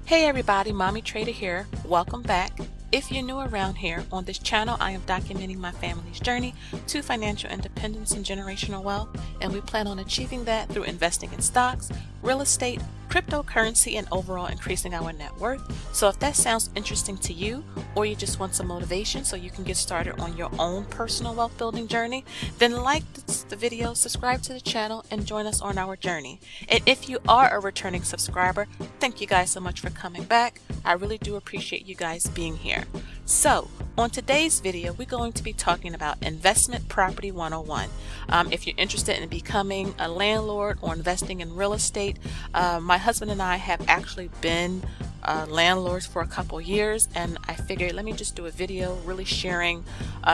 Hey everybody, Mommy Trader here. Welcome back. If you're new around here, on this channel I am documenting my family's journey to financial independence and generational wealth, and we plan on achieving that through investing in stocks, real estate, cryptocurrency, and overall increasing our net worth. So if that sounds interesting to you, or you just want some motivation so you can get started on your own personal wealth building journey, then like the video, subscribe to the channel, and join us on our journey. And if you are a returning subscriber, thank you guys so much for coming back. I really do appreciate you guys being here. So on today's video, we're going to be talking about investment property 101. If you're interested in becoming a landlord or investing in real estate, my husband and I have actually been landlords for a couple years, and I figured let me just do a video really sharing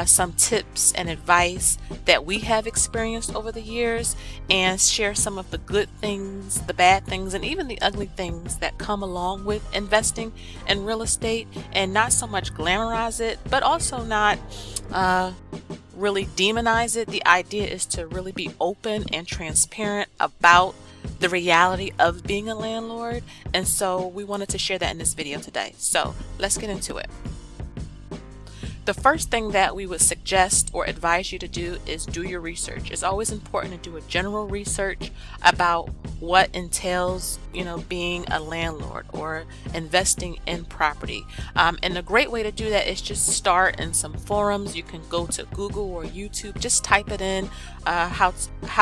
some tips and advice that we have experienced over the years, and share some of the good things, the bad things, and even the ugly things that come along with investing in real estate, and not so much glamorize it, but also not really demonize it. The idea is to really be open and transparent about the reality of being a landlord, and so we wanted to share that in this video today. So let's get into it. The first thing that we would suggest or advise you to do is do your research. It's always important to do a general research about what entails, being a landlord or investing in property. And a great way to do that is just start in some forums. You can go to Google or YouTube, just type it in, how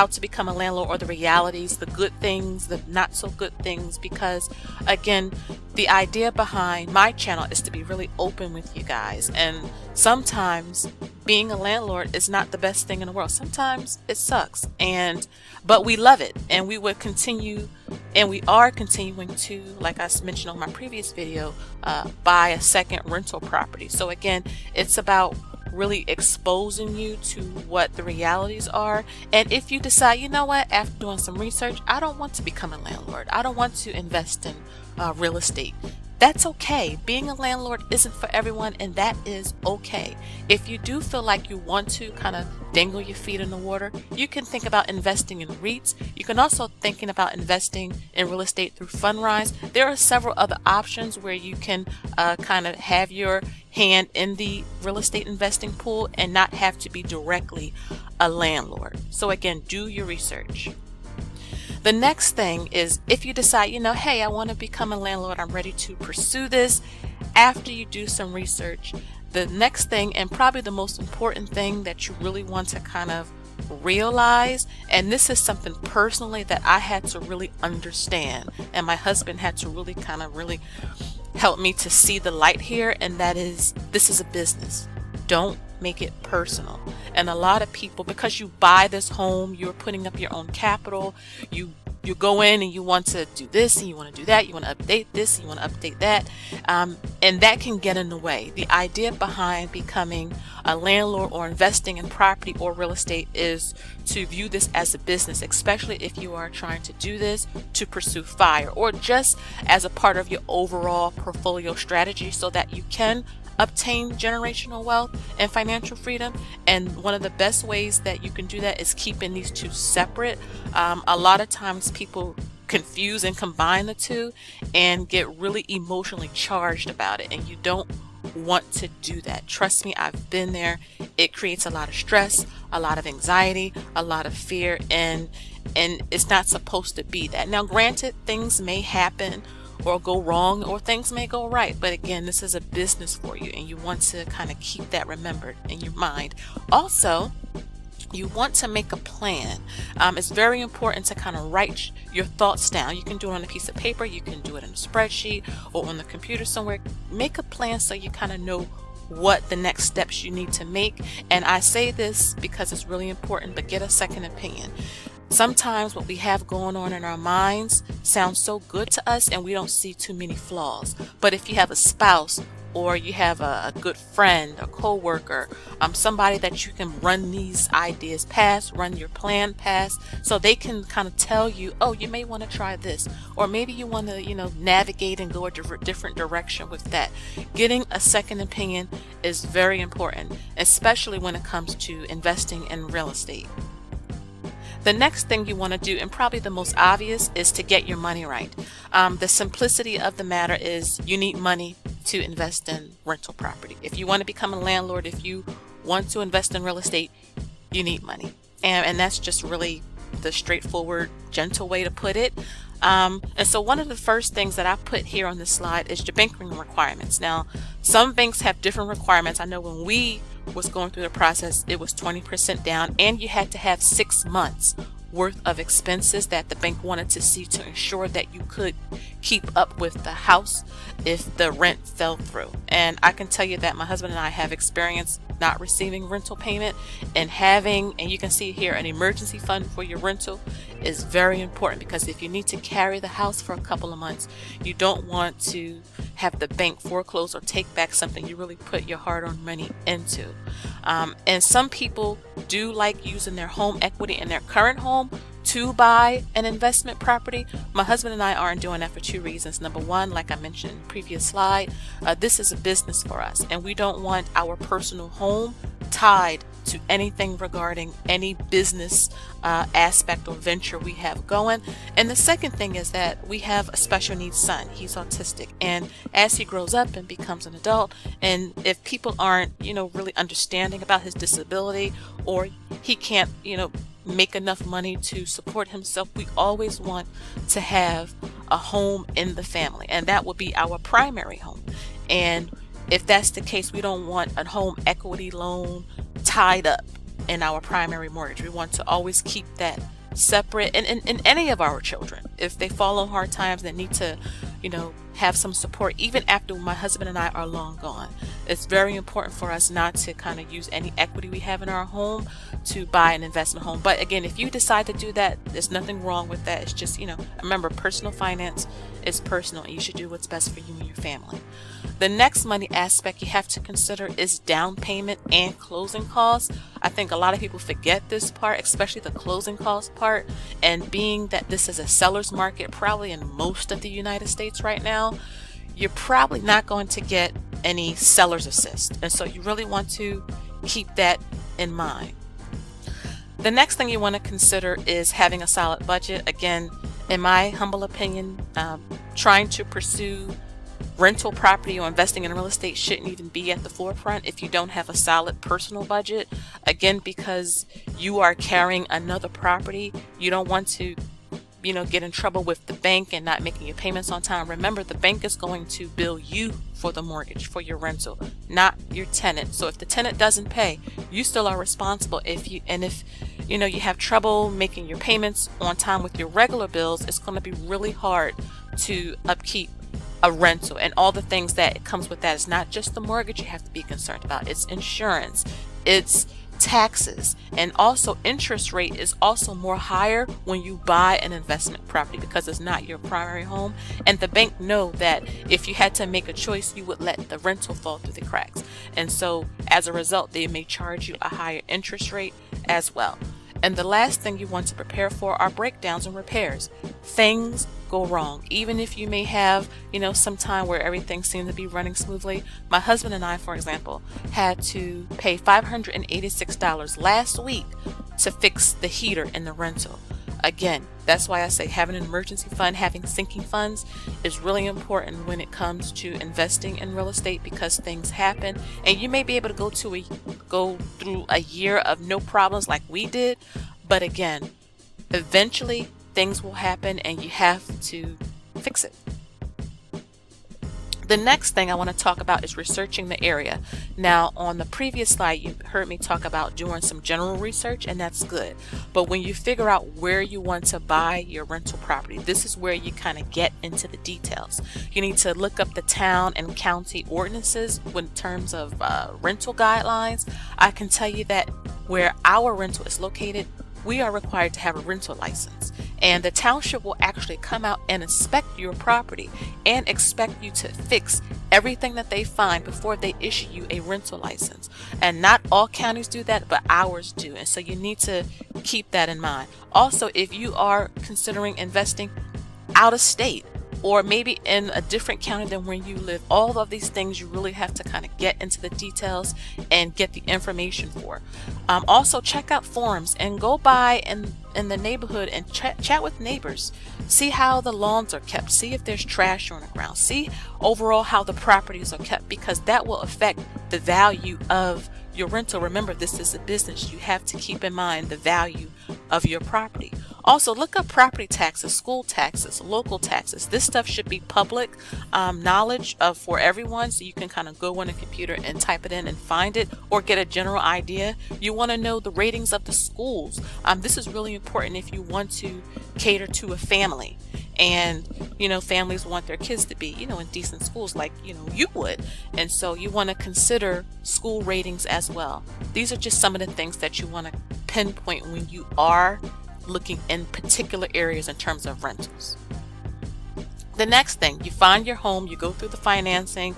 to become a landlord, or the realities, the good things, the not so good things, because again, the idea behind my channel is to be really open with you guys. And sometimes being a landlord is not the best thing in the world. Sometimes it sucks, but we love it, and we would continue, and we are continuing to, like I mentioned on my previous video, buy a second rental property. So again, it's about really exposing you to what the realities are. And if you decide, you know what, after doing some research, I don't want to become a landlord, I don't want to invest in real estate, that's okay. Being a landlord isn't for everyone, and that is okay. If you do feel like you want to kind of dangle your feet in the water, you can think about investing in REITs. You can also thinking about investing in real estate through Fundrise. There are several other options where you can kind of have your hand in the real estate investing pool and not have to be directly a landlord. So again, do your research. The next thing is, if you decide, hey, I want to become a landlord, I'm ready to pursue this. After you do some research, the next thing, and probably the most important thing that you really want to kind of realize, and this is something personally that I had to really understand, and my husband had to really help me to see the light here, and that is, this is a business. Don't make it personal. And a lot of people, because you buy this home, you're putting up your own capital, you go in and you want to do this and you want to do that, you want to update this and you want to update that, and that can get in the way. The idea behind becoming a landlord or investing in property or real estate is to view this as a business, especially if you are trying to do this to pursue FIRE, or just as a part of your overall portfolio strategy, so that you can obtain generational wealth and financial freedom. And one of the best ways that you can do that is keeping these two separate. A lot of times people confuse and combine the two and get really emotionally charged about it, and you don't want to do that. Trust me, I've been there. It creates a lot of stress, a lot of anxiety, a lot of fear, and it's not supposed to be that. Now granted, things may happen or go wrong, or things may go right, but again, this is a business for you, and you want to kind of keep that remembered in your mind. Also, you want to make a plan. It's very important to kind of write your thoughts down. You can do it on a piece of paper, you can do it in a spreadsheet or on the computer somewhere. Make a plan so you kind of know what the next steps you need to make. And I say this because it's really important, but get a second opinion. Sometimes what we have going on in our minds sounds so good to us and we don't see too many flaws. But if you have a spouse, or you have a good friend, a co-worker, somebody that you can run these ideas past, run your plan past, so they can kind of tell you, oh, you may want to try this, or maybe you want to navigate and go a different direction with that. Getting a second opinion is very important, especially when it comes to investing in real estate. The next thing you want to do, and probably the most obvious, is to get your money right. The simplicity of the matter is you need money to invest in rental property. If you want to become a landlord, if you want to invest in real estate, you need money. And that's just really the straightforward, gentle way to put it. And so one of the first things that I put here on this slide is your banking requirements. Now, some banks have different requirements. I know when we was going through the process, it was 20% down, and you had to have 6 months worth of expenses that the bank wanted to see to ensure that you could keep up with the house if the rent fell through. And I can tell you that my husband and I have experienced not receiving rental payment, and having, and you can see here, an emergency fund for your rental is very important, because if you need to carry the house for a couple of months, you don't want to have the bank foreclose or take back something you really put your hard-earned money into. And some people do like using their home equity in their current home to buy an investment property. My husband and I aren't doing that for 2 reasons. Number one, like I mentioned in the previous slide, this is a business for us, and we don't want our personal home tied to anything regarding any business aspect or venture we have going. And the second thing is that we have a special needs son. He's autistic, and as he grows up and becomes an adult, and if people aren't, really understanding about his disability, or he can't, make enough money to support himself, we always want to have a home in the family, and that would be our primary home. And if that's the case, we don't want a home equity loan tied up in our primary mortgage. We want to always keep that separate. And in any of our children, if they fall on hard times, they need to, have some support even after my husband and I are long gone. It's very important for us not to kind of use any equity we have in our home to buy an investment home. But again, if you decide to do that, there's nothing wrong with that. It's just, remember, personal finance is personal, and you should do what's best for you and your family. The next money aspect you have to consider is down payment and closing costs. I think a lot of people forget this part, especially the closing cost part. And being that this is a seller's market, probably in most of the United States right now, you're probably not going to get any seller's assist. And so you really want to keep that in mind. The next thing you want to consider is having a solid budget. Again, in my humble opinion, trying to pursue rental property or investing in real estate shouldn't even be at the forefront if you don't have a solid personal budget. Again, because you are carrying another property, you don't want to get in trouble with the bank and not making your payments on time. Remember, the bank is going to bill you for the mortgage for your rental, not your tenant. So if the tenant doesn't pay, you still are responsible. If you have trouble making your payments on time with your regular bills, it's going to be really hard to upkeep a rental, and all the things that comes with that. It's not just the mortgage you have to be concerned about, it's insurance, it's taxes, and also interest rate is also more higher when you buy an investment property because it's not your primary home, and the bank know that if you had to make a choice, you would let the rental fall through the cracks, and so as a result they may charge you a higher interest rate as well. And the last thing you want to prepare for are breakdowns and repairs. Things go wrong. Even if you may have, some time where everything seemed to be running smoothly. My husband and I, for example, had to pay $586 last week to fix the heater in the rental. Again, that's why I say having an emergency fund, having sinking funds is really important when it comes to investing in real estate, because things happen, and you may be able to go through a year of no problems like we did, but again, eventually things will happen and you have to fix it. The next thing I want to talk about is researching the area. Now, on the previous slide, you heard me talk about doing some general research, and that's good. But when you figure out where you want to buy your rental property, this is where you kind of get into the details. You need to look up the town and county ordinances in terms of rental guidelines. I can tell you that where our rental is located, we are required to have a rental license, and the township will actually come out and inspect your property and expect you to fix everything that they find before they issue you a rental license. And not all counties do that, but ours do, and so you need to keep that in mind. Also, if you are considering investing out of state, or maybe in a different county than where you live, all of these things you really have to kind of get into the details and get the information for. Also, check out forums and go by and in the neighborhood and chat with neighbors. See how the lawns are kept. See if there's trash on the ground. See overall how the properties are kept, because that will affect the value of your rental. Remember, this is a business. You have to keep in mind the value of your property. Also, look up property taxes, school taxes, local taxes. This stuff should be public knowledge for everyone, so you can kind of go on a computer and type it in and find it, or get a general idea. You want to know the ratings of the schools. This is really important if you want to cater to a family. And families want their kids to be in decent schools, like you would, and so you want to consider school ratings as well. These are just some of the things that you want to pinpoint when you are looking in particular areas in terms of rentals. The next thing, you find your home, you go through the financing,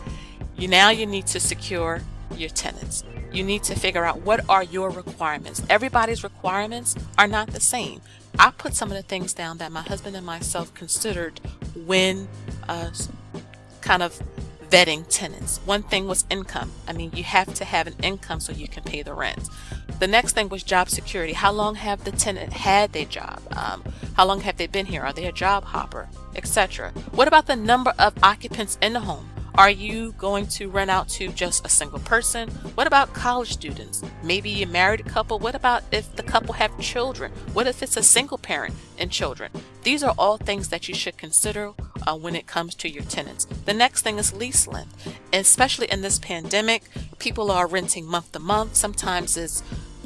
you need to secure your tenants. You need to figure out what are your requirements. Everybody's requirements are not the same. I put some of the things down that my husband and myself considered when kind of vetting tenants. One thing was income. You have to have an income so you can pay the rent. The next thing was job security. How long have the tenant had their job? How long have they been here? Are they a job hopper, etc.? What about the number of occupants in the home? Are you going to rent out to just a single person? What about college students? Maybe a married couple. What about if the couple have children? What if it's a single parent and children? These are all things that you should consider when it comes to your tenants. The next thing is lease length. And especially in this pandemic, people are renting month to month. Sometimes it's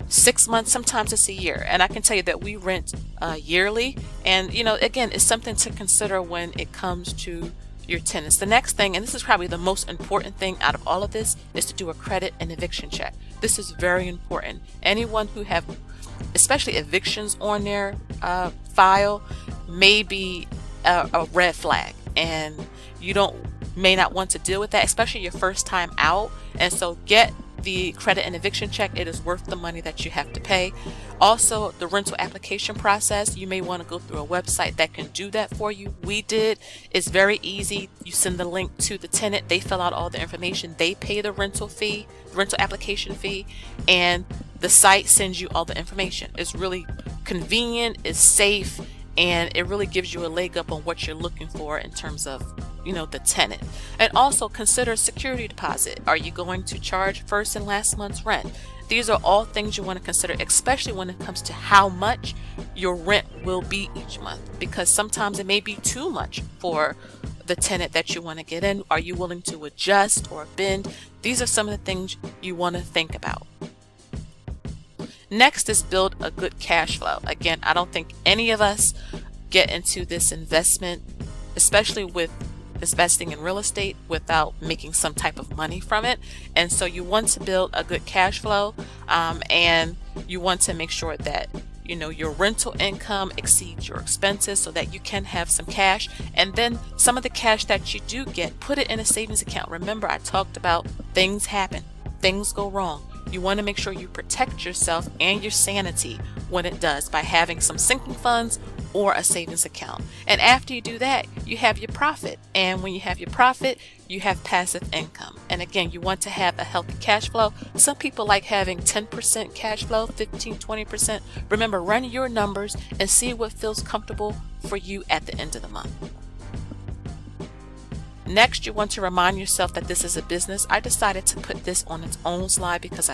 6 months, sometimes it's a year. And I can tell you that we rent yearly. And again, it's something to consider when it comes to your tenants. The next thing, and this is probably the most important thing out of all of this, is to do a credit and eviction check. This is very important. Anyone who have especially evictions on their file may be a red flag, and you may not want to deal with that, especially your first time out. And so get the credit and eviction check. It is worth the money that you have to pay. Also, the rental application process, you may want to go through a website that can do that for you. We did. It's very easy. You send the link to the tenant, they fill out all the information, they pay the rental fee, the rental application fee, and the site sends you all the information. It's really convenient, it's safe, and it really gives you a leg up on what you're looking for in terms of the tenant. And also consider security deposit. Are you going to charge first and last month's rent? These are all things you want to consider, especially when it comes to how much your rent will be each month, because sometimes it may be too much for the tenant that you want to get in. Are you willing to adjust or bend? These are some of the things you want to think about. Next is build a good cash flow. Again, I don't think any of us get into this investment, especially with investing in real estate, without making some type of money from it. And so you want to build a good cash flow, and you want to make sure that your rental income exceeds your expenses so that you can have some cash. And then some of the cash that you do get, put it in a savings account. Remember, I talked about things happen, things go wrong. You want to make sure you protect yourself and your sanity when it does, by having some sinking funds or a savings account. And after you do that, you have your profit. And when you have your profit, you have passive income. And again, you want to have a healthy cash flow. Some people like having 10% cash flow, 15, 20%. Remember, run your numbers and see what feels comfortable for you at the end of the month. Next, you want to remind yourself that this is a business. I decided to put this on its own slide because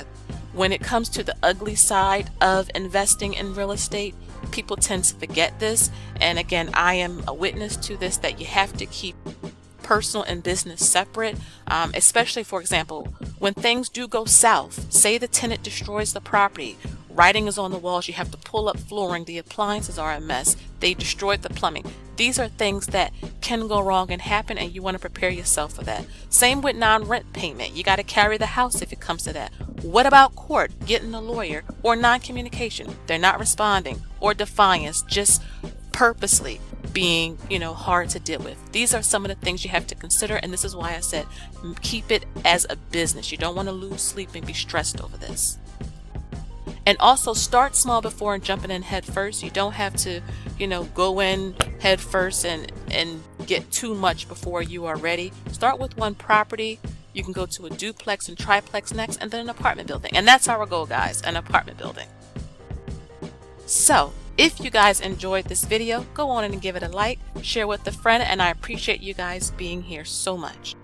when it comes to the ugly side of investing in real estate, people tend to forget this. And again, I am a witness to this, that you have to keep personal and business separate, especially, for example, when things do go south. Say the tenant destroys the property, writing is on the walls, you have to pull up flooring, the appliances are a mess, they destroyed the plumbing. These are things that can go wrong and happen, and you want to prepare yourself for that. Same with non-rent payment. You got to carry the house if it comes to that. What about court, getting a lawyer, or non-communication? They're not responding, or defiance, just purposely being hard to deal with. These are some of the things you have to consider, and this is why I said keep it as a business. You don't want to lose sleep and be stressed over this. And also start small before jumping in head first. You don't have to go in head first and get too much before you are ready. Start with one property. You can go to a duplex and triplex next, and then an apartment building. And that's our goal, guys, an apartment building. So If you guys enjoyed this video, go on and give it a like, share with a friend, and I appreciate you guys being here so much.